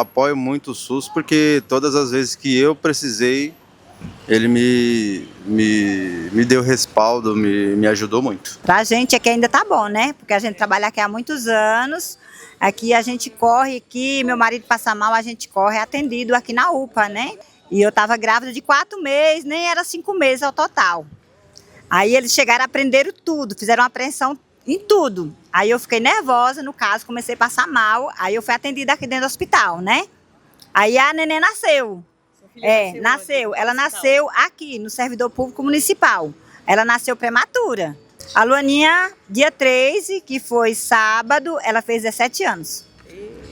apoio muito o SUS, porque todas as vezes que eu precisei, ele me deu respaldo, me ajudou muito. Pra gente aqui ainda tá bom, né? Porque a gente trabalha aqui há muitos anos. Aqui a gente corre, aqui meu marido passa mal, a gente corre atendido aqui na UPA, né? E eu tava grávida de 4 meses, nem era 5 meses ao total. Aí eles chegaram, aprenderam tudo, fizeram uma apreensão em tudo. Aí eu fiquei nervosa, no caso, comecei a passar mal. Aí eu fui atendida aqui dentro do hospital, né? Aí a neném nasceu. Nasceu. Ela nasceu aqui, no servidor público municipal. Ela nasceu prematura. A Luaninha, dia 13, que foi sábado, ela fez 17 anos.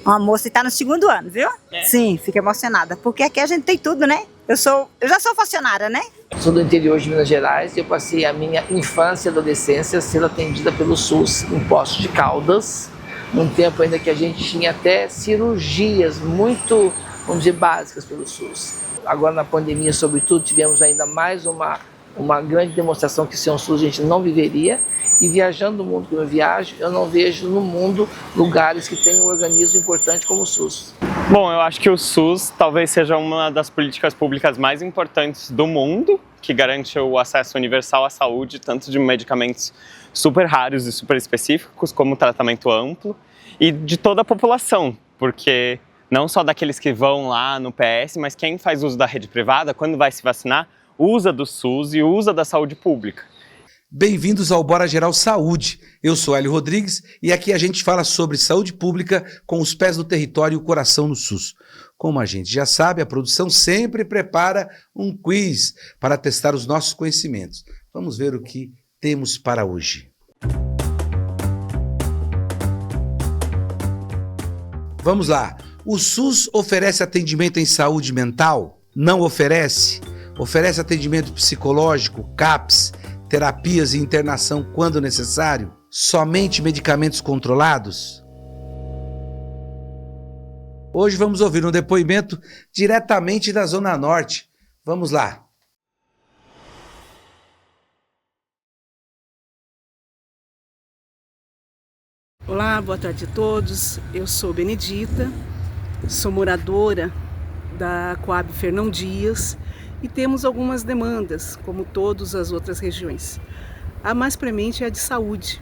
Uma moça que está no 2º ano, viu? Sim, fico emocionada. Porque aqui a gente tem tudo, né? Eu já sou funcionária, né? Sou do interior de Minas Gerais e eu passei a minha infância e adolescência sendo atendida pelo SUS em Poços de Caldas, num tempo ainda que a gente tinha até cirurgias muito, vamos dizer, básicas pelo SUS. Agora na pandemia, sobretudo, tivemos ainda mais uma grande demonstração que sem o SUS a gente não viveria. E viajando no mundo como eu viajo, eu não vejo no mundo lugares que têm um organismo importante como o SUS. Bom, eu acho que o SUS talvez seja uma das políticas públicas mais importantes do mundo, que garante o acesso universal à saúde, tanto de medicamentos super raros e super específicos, como tratamento amplo, e de toda a população, porque não só daqueles que vão lá no PS, mas quem faz uso da rede privada, quando vai se vacinar, usa do SUS e usa da saúde pública. Bem-vindos ao Bora Geral Saúde. Eu sou Hélio Rodrigues e aqui a gente fala sobre saúde pública com os pés no território e o coração no SUS. Como a gente já sabe, a produção sempre prepara um quiz para testar os nossos conhecimentos. Vamos ver o que temos para hoje. Vamos lá. O SUS oferece atendimento em saúde mental? Não oferece? Oferece atendimento psicológico, CAPS, terapias e internação quando necessário? Somente medicamentos controlados? Hoje vamos ouvir um depoimento diretamente da Zona Norte. Vamos lá. Olá, boa tarde a todos. Eu sou Benedita, sou moradora da Coab Fernão Dias e temos algumas demandas, como todas as outras regiões. A mais premente é a de saúde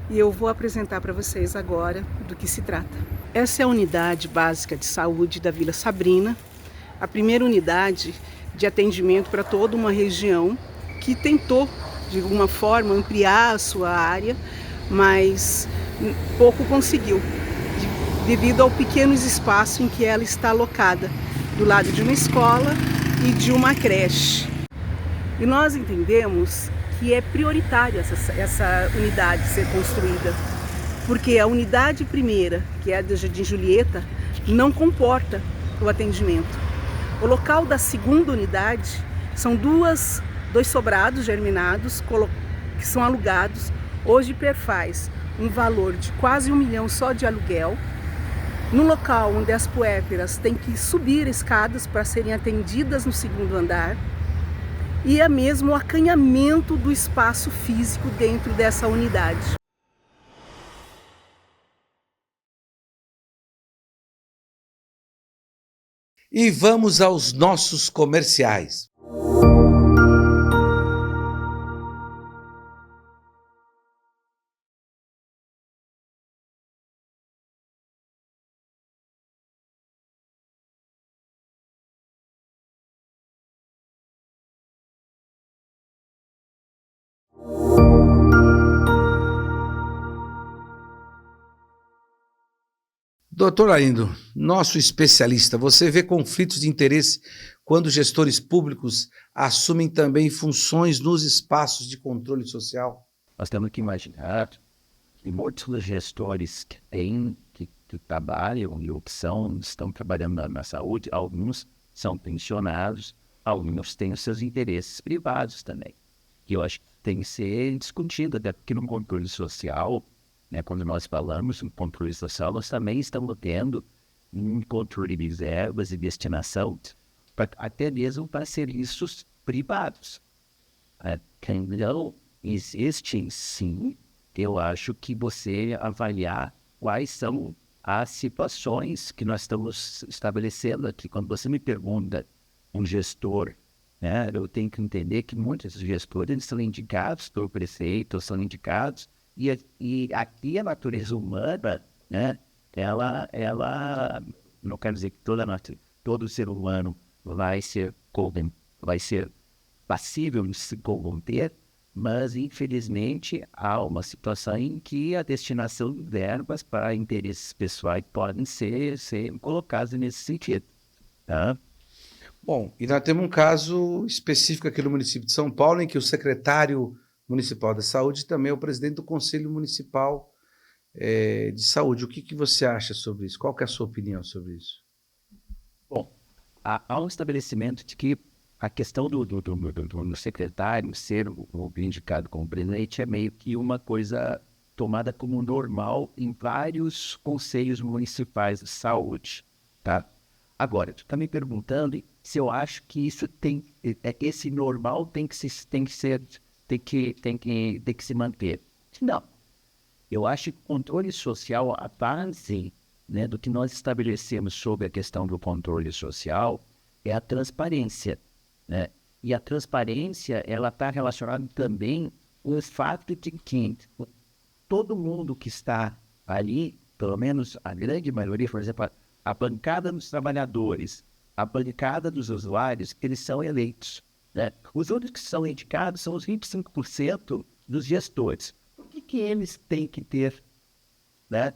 e eu vou apresentar para vocês agora do que se trata. Essa é a unidade básica de saúde da Vila Sabrina, a primeira unidade de atendimento para toda uma região que tentou, de alguma forma, ampliar a sua área, mas pouco conseguiu, devido ao pequeno espaço em que ela está alocada, do lado de uma escola e de uma creche. E nós entendemos que é prioritário essa unidade ser construída, porque a unidade primeira, que é a de Jardim Julieta, não comporta o atendimento. O local da segunda unidade são dois sobrados germinados que são alugados. Hoje perfaz um valor de quase 1 milhão só de aluguel. No local onde as puérperas têm que subir escadas para serem atendidas no segundo andar, e é mesmo o acanhamento do espaço físico dentro dessa unidade. E vamos aos nossos comerciais. Doutor Arindo, nosso especialista, você vê conflitos de interesse quando gestores públicos assumem também funções nos espaços de controle social? Nós temos que imaginar que muitos gestores que trabalham e estão trabalhando na saúde, alguns são pensionados, alguns têm os seus interesses privados também. Que eu acho que tem que ser discutido, até porque no controle social, né, quando nós falamos em controle social, nós também estamos tendo um controle de reservas e destinação, até mesmo para serviços privados. Então, existe sim, eu acho que você avaliar quais são há situações que nós estamos estabelecendo aqui. Quando você me pergunta um gestor, né, eu tenho que entender que muitos gestores eles são indicados pelo prefeito, são indicados, e aqui a natureza humana, né, ela não quero dizer que todo ser humano vai ser passível de se corromper, mas infelizmente há uma situação em que a destinação de verbas para interesses pessoais podem ser colocadas nesse sentido. Tá? Bom, e nós temos um caso específico aqui no município de São Paulo, em que o secretário municipal da saúde também é o presidente do Conselho Municipal de Saúde. O que você acha sobre isso? Qual que é a sua opinião sobre isso? Bom, há um estabelecimento de que a questão do secretário ser o indicado como presidente é meio que uma coisa tomada como normal em vários conselhos municipais de saúde, tá? Agora, tu está me perguntando se eu acho que isso esse normal tem que se manter. Não. Eu acho que o controle social, a base, né, do que nós estabelecemos sobre a questão do controle social é a transparência, né? E a transparência, ela está relacionada também com o fato de que todo mundo que está ali, pelo menos a grande maioria, por exemplo, a bancada dos trabalhadores, a bancada dos usuários, eles são eleitos, né? Os outros que são indicados são os 25% dos gestores. Por que eles têm que ter, né,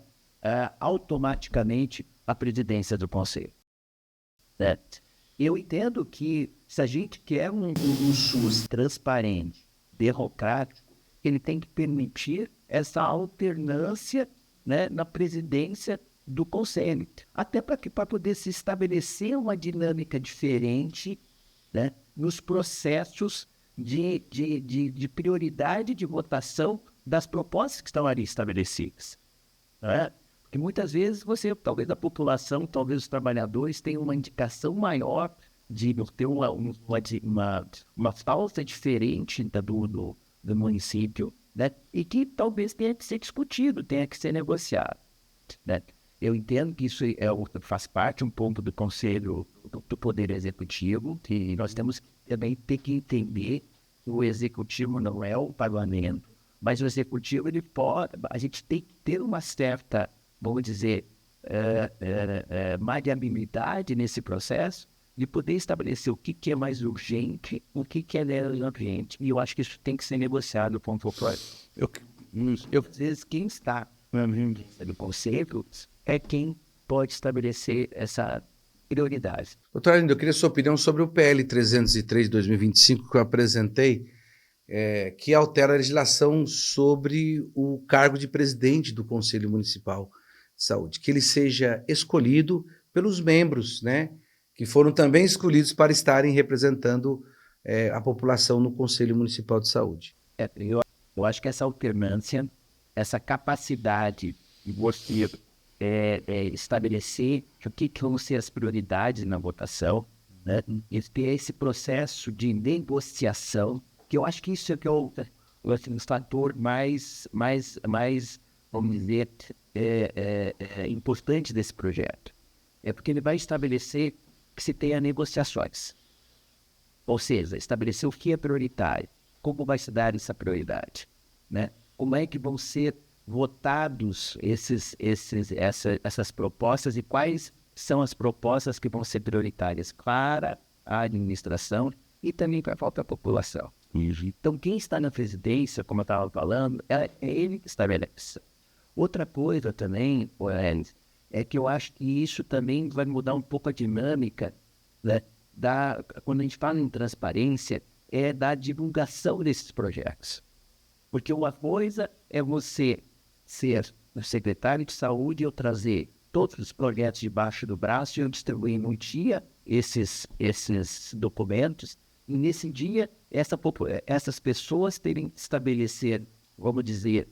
automaticamente a presidência do conselho? Né? Eu entendo que se a gente quer um SUS transparente, democrático, ele tem que permitir essa alternância, né, na presidência do conselho, até para poder se estabelecer uma dinâmica diferente, né, nos processos de prioridade de votação das propostas que estão ali estabelecidas, né? Porque muitas vezes talvez a população, talvez os trabalhadores tenham uma indicação maior de ter uma falta diferente do município, né? E que talvez tenha que ser discutido, tenha que ser negociado, né? Eu entendo que isso faz parte um pouco do Conselho do Poder Executivo, e nós temos que também ter que entender que o Executivo não é o Parlamento, mas o Executivo, a gente tem que ter uma certa, vamos dizer, maleabilidade nesse processo, de poder estabelecer o que é mais urgente, o que é menos urgente. E eu acho que isso tem que ser negociado com o próprio. Às vezes, quem está no conselho é quem pode estabelecer essa prioridade. Doutor Arlindo, eu queria sua opinião sobre o PL 303 de 2025 que eu apresentei, que altera a legislação sobre o cargo de presidente do Conselho Municipal de Saúde, que ele seja escolhido pelos membros, né, que foram também escolhidos para estarem representando a população no Conselho Municipal de Saúde. Eu acho que essa alternância, essa capacidade de você estabelecer o que vão ser as prioridades na votação, né, e ter esse processo de negociação, que eu acho que isso é que é o fator mais, vamos dizer, importante desse projeto. É porque ele vai estabelecer que se tenha negociações. Ou seja, estabelecer o que é prioritário, como vai se dar essa prioridade, né? Como é que vão ser votados essas propostas e quais são as propostas que vão ser prioritárias para a administração e também para a própria população. Então, quem está na presidência, como eu estava falando, é ele que estabelece. Outra coisa também, é que eu acho que isso também vai mudar um pouco a dinâmica, né, quando a gente fala em transparência, da divulgação desses projetos. Porque uma coisa é você ser o secretário de saúde e eu trazer todos os projetos debaixo do braço e eu distribuir num dia esses documentos, e nesse dia essas pessoas terem que estabelecer, vamos dizer,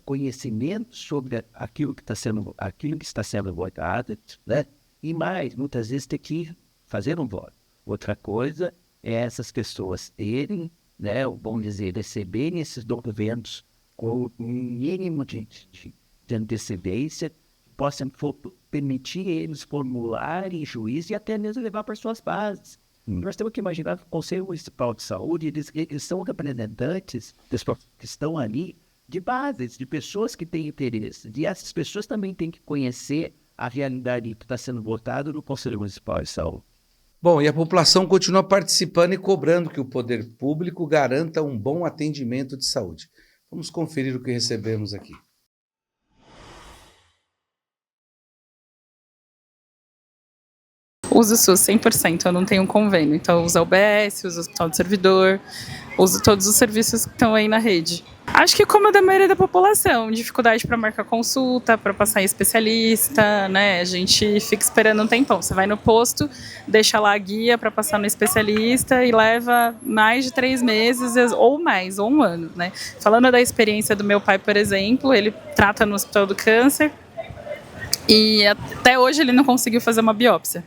conhecimento sobre aquilo que está sendo votado, né? E mais, muitas vezes ter que fazer um voto. Outra coisa é essas pessoas terem, né, vamos dizer, receberem esses documentos com um mínimo de de antecedência, possam permitir eles formularem juízo e até mesmo levar para suas bases. Nós temos que imaginar que o Conselho Municipal de Saúde, eles são representantes que estão ali de bases, de pessoas que têm interesse. E essas pessoas também têm que conhecer a realidade que está sendo votada no Conselho Municipal de Saúde. Bom, e a população continua participando e cobrando que o poder público garanta um bom atendimento de saúde. Vamos conferir o que recebemos aqui. Uso o SUS 100%, eu não tenho um convênio. Então, eu uso a UBS, uso o Hospital do Servidor, uso todos os serviços que estão aí na rede. Acho que como a da maioria da população, dificuldade para marcar consulta, para passar em especialista, né? A gente fica esperando um tempão. Você vai no posto, deixa lá a guia para passar no especialista e leva mais de 3 meses ou mais, ou um ano, né? Falando da experiência do meu pai, por exemplo, ele trata no Hospital do Câncer e até hoje ele não conseguiu fazer uma biópsia.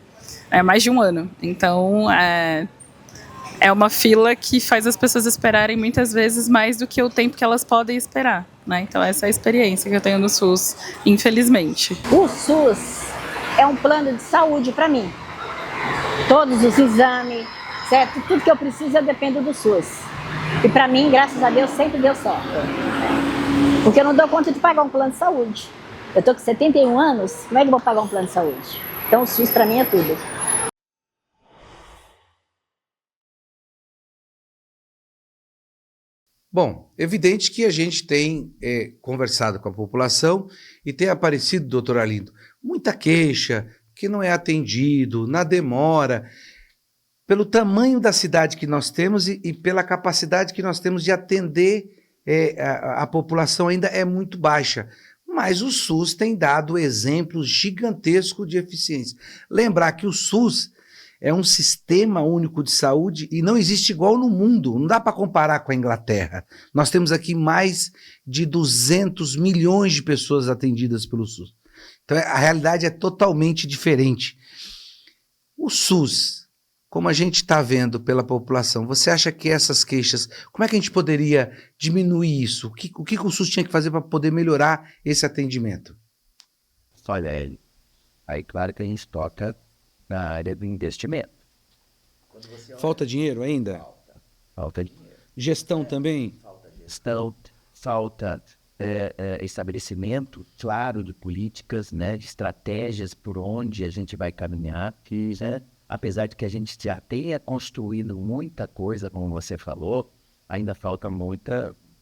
É mais de um ano. Então, é uma fila que faz as pessoas esperarem muitas vezes mais do que o tempo que elas podem esperar, né? Então, essa é a experiência que eu tenho no SUS, infelizmente. O SUS é um plano de saúde para mim. Todos os exames, certo? Tudo que eu preciso eu dependo do SUS. E para mim, graças a Deus, sempre deu certo. Porque eu não dou conta de pagar um plano de saúde. Eu estou com 71 anos, como é que eu vou pagar um plano de saúde? Então, o SUS para mim é tudo. Bom, evidente que a gente tem conversado com a população e tem aparecido, doutor Arlindo, muita queixa que não é atendido, na demora, pelo tamanho da cidade que nós temos e pela capacidade que nós temos de atender a população ainda é muito baixa. Mas o SUS tem dado exemplos gigantescos de eficiência. Lembrar que o SUS é um sistema único de saúde e não existe igual no mundo. Não dá para comparar com a Inglaterra. Nós temos aqui mais de 200 milhões de pessoas atendidas pelo SUS. Então a realidade é totalmente diferente. O SUS, como a gente está vendo pela população, você acha que essas queixas, como é que a gente poderia diminuir isso? O que o SUS tinha que fazer para poder melhorar esse atendimento? Olha, aí claro que a gente toca na área do investimento. Falta dinheiro ainda? Falta dinheiro. Gestão também? Gestão, falta estabelecimento claro de políticas, né, de estratégias por onde a gente vai caminhar, né? Apesar de que a gente já tenha construído muita coisa, como você falou, ainda falta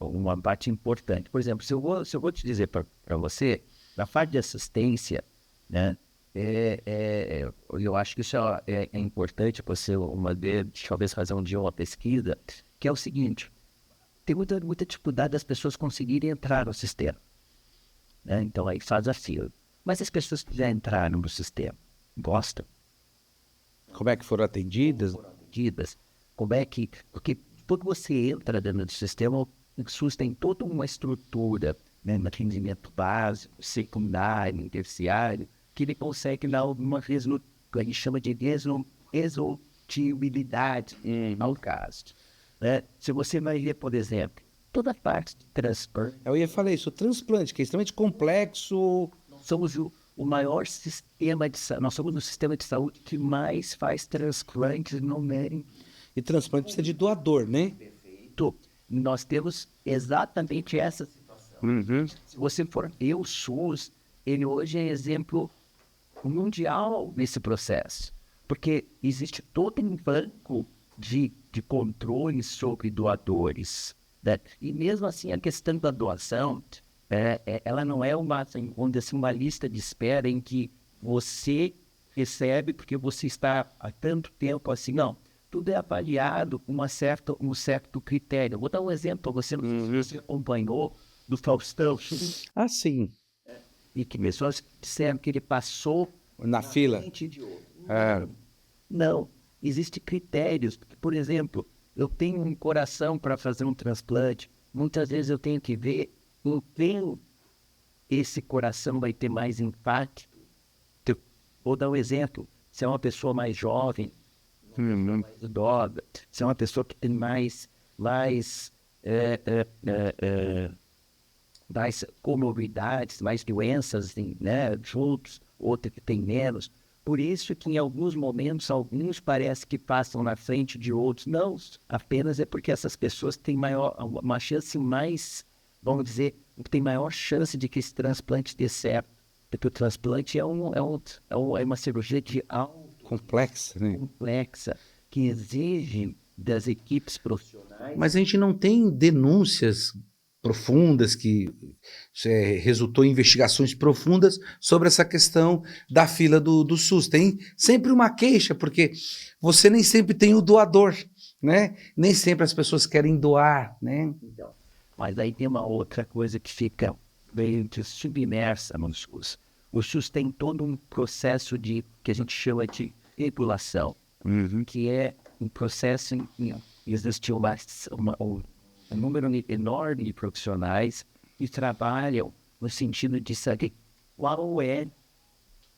uma parte importante. Por exemplo, se eu vou te dizer para você, na parte de assistência, né, eu acho que isso é importante você talvez fazer um dia uma pesquisa, que é o seguinte: tem muita dificuldade das pessoas conseguirem entrar no sistema, né? Então aí faz a fila. Mas as pessoas que já entraram no sistema gostam. Como é que foram atendidas? Como é que... Porque quando você entra dentro do sistema, o SUS tem toda uma estrutura, né, no atendimento básico, secundário, terciário, que ele consegue dar alguma vez, a gente chama de resolutibilidade ao caso. Né? Se você vai ver, por exemplo, toda a parte de transplante... Eu ia falar isso, o transplante, que é extremamente complexo. Somos o maior sistema de saúde, nós somos o sistema de saúde que mais faz transplantes no mundo. E transplante precisa de doador, né? Perfeito. Nós temos exatamente essa situação. Se você for ver o SUS, ele hoje é exemplo mundial nesse processo, porque existe todo um banco de controle sobre doadores, né? E mesmo assim a questão da doação, ela não é uma lista de espera em que você recebe porque você está há tanto tempo assim, não. Tudo é avaliado com um certo critério. Vou dar um exemplo para você, você acompanhou do Faustão. Ah, sim. E que pessoas disseram que ele passou na fila. Não, existem critérios. Por exemplo, eu tenho um coração para fazer um transplante. Muitas vezes eu tenho que ver o quem esse coração vai ter mais impacto. Vou dar um exemplo. Se é uma pessoa mais jovem, mais idosa, se é uma pessoa que tem mais mais comorbidades, mais doenças, né, juntos, outro que tem menos. Por isso que em alguns momentos, alguns parece que passam na frente de outros. Não, apenas é porque essas pessoas têm uma chance mais, vamos dizer, tem maior chance de que esse transplante dê certo. Porque o transplante é uma cirurgia de Complexa, né? complexa, que exige das equipes profissionais. Mas a gente não tem denúncias profundas que resultou em investigações profundas sobre essa questão da fila do SUS. Tem sempre uma queixa, porque você nem sempre tem o doador, né? Nem sempre as pessoas querem doar, né? Então, mas aí tem uma outra coisa que fica meio submersa no SUS. O SUS tem todo um processo que a gente chama de regulação, que é um processo em que existe um número enorme de profissionais que trabalham no sentido de saber qual é,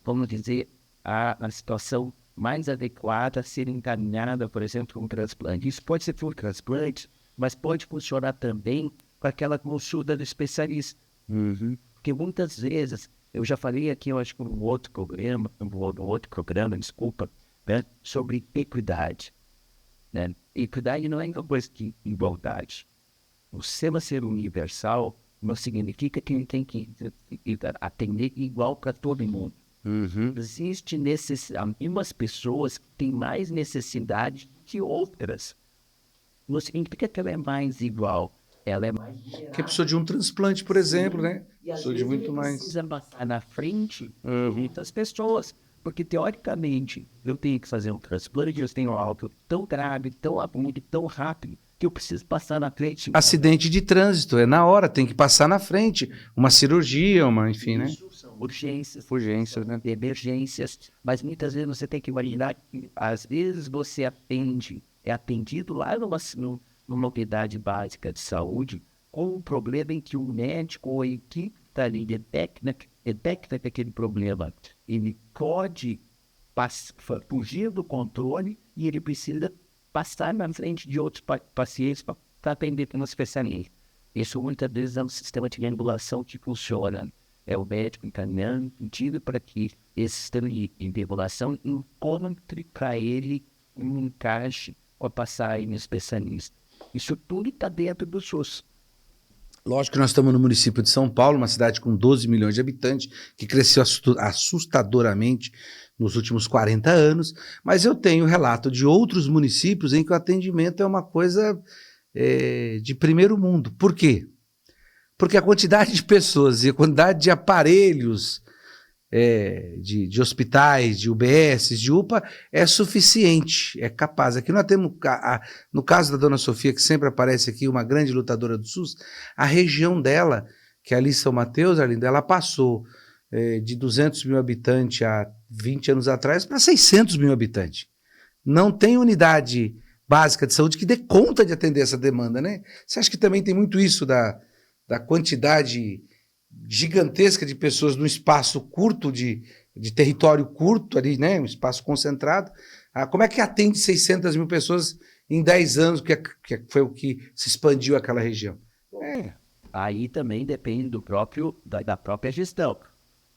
vamos dizer, a situação mais adequada a ser encaminhada, por exemplo, com um transplante. Isso pode ser um transplante, mas pode funcionar também com aquela consulta do especialista. Porque muitas vezes, eu já falei aqui, eu acho que no outro programa, desculpa, né, sobre equidade. Né? Equidade não é uma coisa de igualdade. O sistema ser universal não significa que ele tem que atender igual para todo mundo. Existe algumas pessoas que têm mais necessidade que outras. Não significa que ela é mais igual. Ela é mais... Que a pessoa de um transplante, por exemplo, né? E às Pessoa de vezes muito ele mais. precisa passar na frente de muitas pessoas. Porque, teoricamente, eu tenho que fazer um transplante, eu tenho algo tão grave, tão agudo, tão rápido, que eu preciso passar na frente. Acidente de trânsito, é na hora, tem que passar na frente. Uma cirurgia, enfim, né? Isso são urgências, né? emergências, mas muitas vezes você tem que imaginar que, às vezes, você é atendido lá numa unidade básica de saúde, com um problema em que o médico ou a equipe está ali detecta que aquele problema ele pode fugir do controle e ele precisa passar na frente de outros pacientes para atender como especialista. Isso muitas vezes é um sistema de regulação que funciona. É o médico encaminhando pedido para que esse sistema de regulação encontre para ele um encaixe para passar no especialista. Isso tudo está dentro do SUS. Lógico que nós estamos no município de São Paulo, uma cidade com 12 milhões de habitantes, que cresceu assustadoramente nos últimos 40 anos, mas eu tenho relato de outros municípios em que o atendimento é uma coisa de primeiro mundo. Por quê? Porque a quantidade de pessoas e a quantidade de aparelhos de hospitais, de UBS, de UPA, é suficiente, é capaz. Aqui nós temos, no caso da dona Sofia, que sempre aparece aqui, uma grande lutadora do SUS, a região dela, que é ali São Mateus, Arlindo, ela passou de 200 mil habitantes há 20 anos atrás para 600 mil habitantes. Não tem unidade básica de saúde que dê conta de atender essa demanda, né? Você acha que também tem muito isso da quantidade gigantesca de pessoas num espaço curto, de território curto ali, né? Um espaço concentrado. Como é que atende 600 mil pessoas em 10 anos, que foi o que se expandiu aquela região? Aí também depende da própria gestão.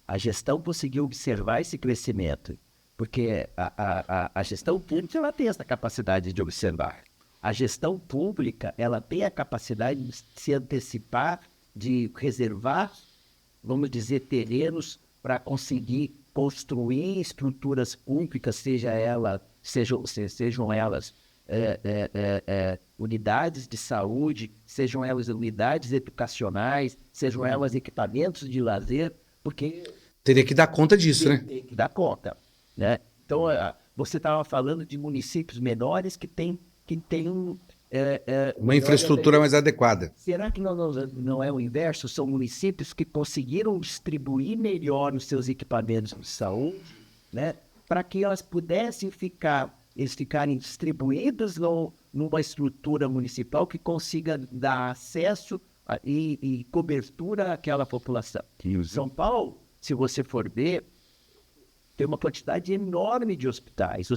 A gestão conseguiu observar esse crescimento, porque a gestão pública ela tem essa capacidade de observar. A gestão pública ela tem a capacidade de se antecipar, de reservar, vamos dizer, terrenos para conseguir construir estruturas públicas, sejam elas unidades de saúde, sejam elas unidades educacionais, sejam elas equipamentos de lazer, porque... Teria que dar conta disso, né? Tem que dar conta, né? Então, você estava falando de municípios menores que têm uma infraestrutura mais adequada. Será que não é o inverso? São municípios que conseguiram distribuir melhor os seus equipamentos de saúde, né? Para que elas pudessem ficarem distribuídos numa estrutura municipal que consiga dar acesso e cobertura àquela população. São Paulo, se você for ver, tem uma quantidade enorme de hospitais.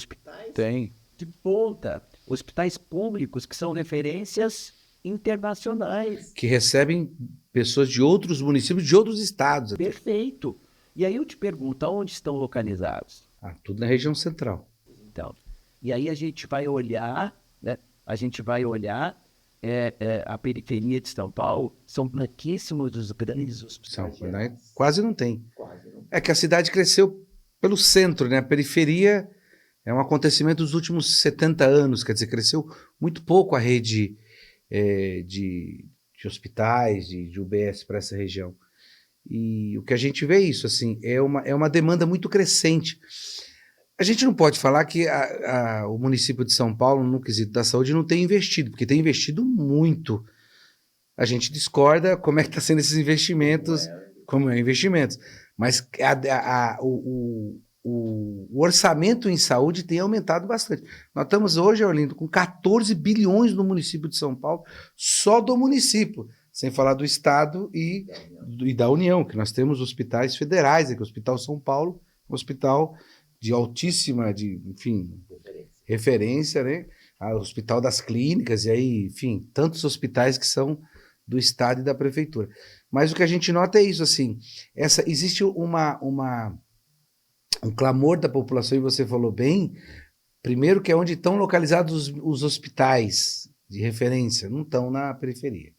Tem. De ponta, hospitais públicos que são referências internacionais. Que recebem pessoas de outros municípios, de outros estados. Perfeito. E aí eu te pergunto, aonde estão localizados? Tudo na região central. Então, e aí a gente vai olhar, né? A gente vai olhar a periferia de São Paulo, são branquíssimos os grandes hospitais. Né? Quase não tem. É que a cidade cresceu pelo centro, né? A periferia é um acontecimento dos últimos 70 anos, quer dizer, cresceu muito pouco a rede de hospitais, de UBS para essa região. E o que a gente vê é isso, assim, é uma demanda muito crescente. A gente não pode falar que o município de São Paulo, no quesito da saúde, não tem investido, porque tem investido muito. A gente discorda como é que está sendo esses investimentos, como é investimentos. Mas o orçamento em saúde tem aumentado bastante. Nós estamos hoje, Arlindo, com 14 bilhões no município de São Paulo, só do município, sem falar do Estado e da União, que nós temos hospitais federais, aqui o Hospital São Paulo, um hospital de altíssima, referência, né? O Hospital das Clínicas, e aí, enfim, tantos hospitais que são do Estado e da Prefeitura. Mas o que a gente nota é isso, assim, existe um clamor da população, e você falou bem, primeiro que é onde estão localizados os hospitais de referência, não estão na periferia.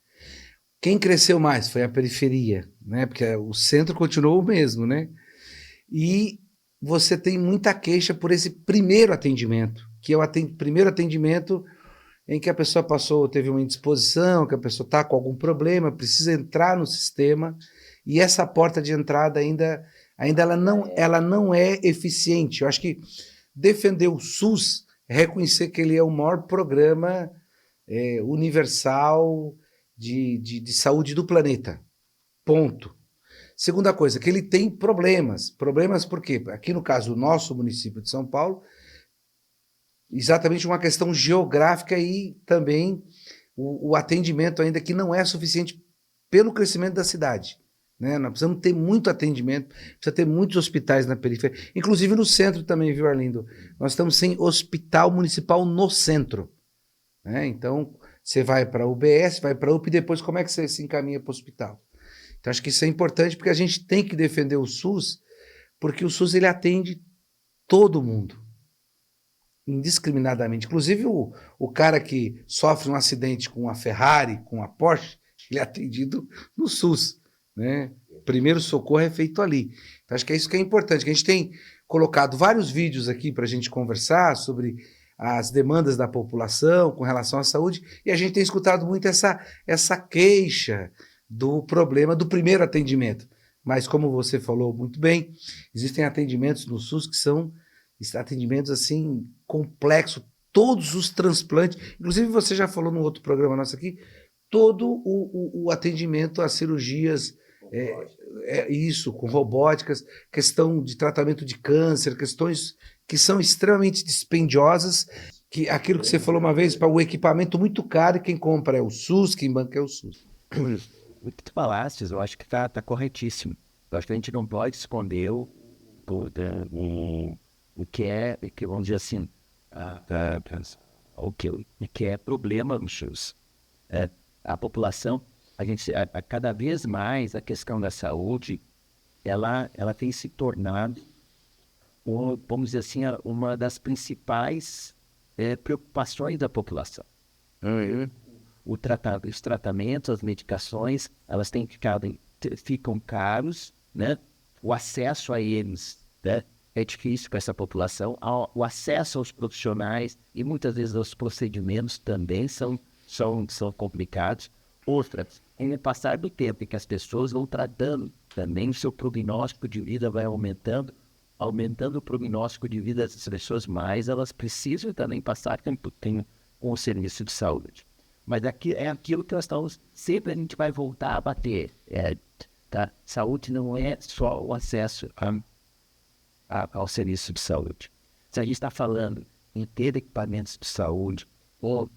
Quem cresceu mais foi a periferia, né? Porque o centro continuou o mesmo, né? E você tem muita queixa por esse primeiro atendimento, que é o primeiro atendimento em que a pessoa teve uma indisposição, que a pessoa está com algum problema, precisa entrar no sistema, e essa porta de entrada ainda ela não é eficiente. Eu acho que defender o SUS é reconhecer que ele é o maior programa universal de saúde do planeta. Ponto. Segunda coisa, que ele tem problemas. Problemas por quê? Aqui no caso do nosso município de São Paulo, exatamente uma questão geográfica e também o atendimento ainda que não é suficiente pelo crescimento da cidade. Né? Nós precisamos ter muito atendimento, precisa ter muitos hospitais na periferia, inclusive no centro também, viu, Arlindo? Nós estamos sem hospital municipal no centro. Né? Então, você vai para a UBS, vai para a UPA e depois como é que você se encaminha para o hospital? Então, acho que isso é importante porque a gente tem que defender o SUS, porque o SUS ele atende todo mundo, indiscriminadamente. Inclusive o cara que sofre um acidente com a Ferrari, com a Porsche, ele é atendido no SUS. Né? O primeiro socorro é feito ali. Então, acho que é isso que é importante, que a gente tem colocado vários vídeos aqui para a gente conversar sobre as demandas da população com relação à saúde, e a gente tem escutado muito essa queixa do problema do primeiro atendimento. Mas, como você falou muito bem, existem atendimentos no SUS que são atendimentos assim complexos, todos os transplantes, inclusive você já falou num outro programa nosso aqui, todo o atendimento às cirurgias, isso, com robóticas, questão de tratamento de câncer, questões que são extremamente dispendiosas, que aquilo que você falou uma vez, para o equipamento muito caro, e quem compra é o SUS, quem banca é o SUS. O que tu falaste, eu acho que tá corretíssimo. Eu acho que a gente não pode esconder o que é, vamos dizer assim, o que é problema no SUS. A população, cada vez mais a questão da saúde, ela tem se tornado, vamos dizer assim, uma das principais preocupações da população. Os tratamentos, as medicações, elas ficam caros, né? O acesso a eles, né, é difícil para essa população. O acesso aos profissionais e muitas vezes aos procedimentos também são complicados. Outras, com o passar do tempo em que as pessoas vão tratando, também o seu prognóstico de vida vai aumentando o prognóstico de vida das pessoas, mais elas precisam também passar tempo com o serviço de saúde. Mas aqui é aquilo que nós estamos, sempre a gente vai voltar a bater. Tá? Saúde não é só o acesso ao serviço de saúde. Se a gente está falando em ter equipamentos de saúde, ou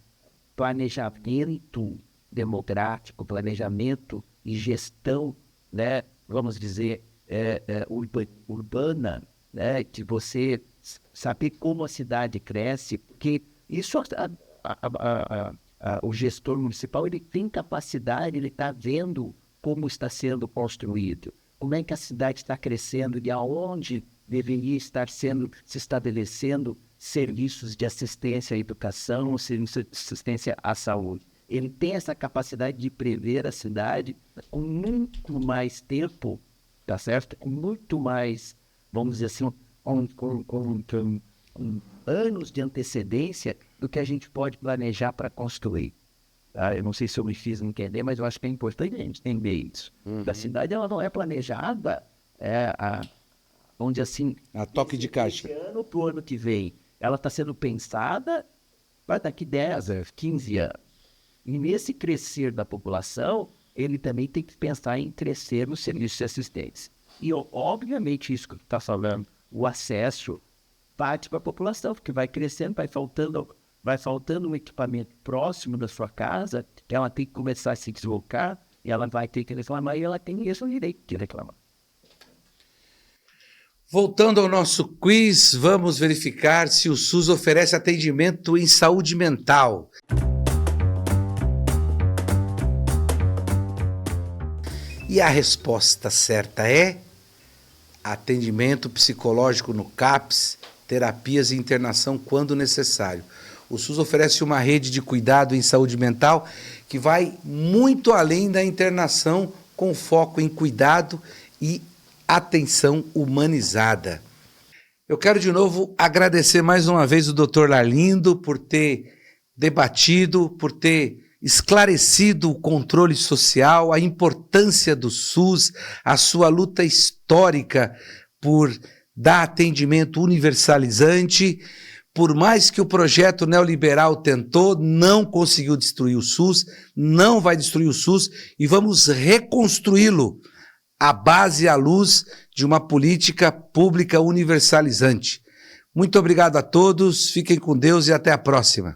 planejamento democrático, planejamento e gestão, né, vamos dizer, urbana, né, de você saber como a cidade cresce, porque isso o gestor municipal ele tem capacidade, ele está vendo como está sendo construído, como é que a cidade está crescendo e aonde deveria estar se estabelecendo serviços de assistência à educação, serviços de assistência à saúde. Ele tem essa capacidade de prever a cidade com muito mais tempo, tá certo? Com muito mais, vamos dizer assim, com anos de antecedência do que a gente pode planejar para construir. Tá? Eu não sei se eu me fiz entender, mas eu acho que é importante a gente entender isso. A cidade ela não é planejada, vamos dizer assim, a toque de caixa. Esse ano para o ano que vem. Ela está sendo pensada para daqui 10, 15 anos. E nesse crescer da população, ele também tem que pensar em crescer nos serviços de assistência. E, obviamente, isso que tu está falando, o acesso parte para a população, porque vai crescendo, vai faltando um equipamento próximo da sua casa, ela tem que começar a se deslocar, e ela vai ter que reclamar, e ela tem esse direito de reclamar. Voltando ao nosso quiz, vamos verificar se o SUS oferece atendimento em saúde mental. E a resposta certa é atendimento psicológico no CAPS, terapias e internação quando necessário. O SUS oferece uma rede de cuidado em saúde mental que vai muito além da internação, com foco em cuidado e atenção humanizada. Eu quero de novo agradecer mais uma vez o Dr. Larlindo por ter debatido, por ter esclarecido o controle social, a importância do SUS, a sua luta histórica por dar atendimento universalizante. Por mais que o projeto neoliberal tentou, não conseguiu destruir o SUS, não vai destruir o SUS e vamos reconstruí-lo à base e à luz de uma política pública universalizante. Muito obrigado a todos, fiquem com Deus e até a próxima.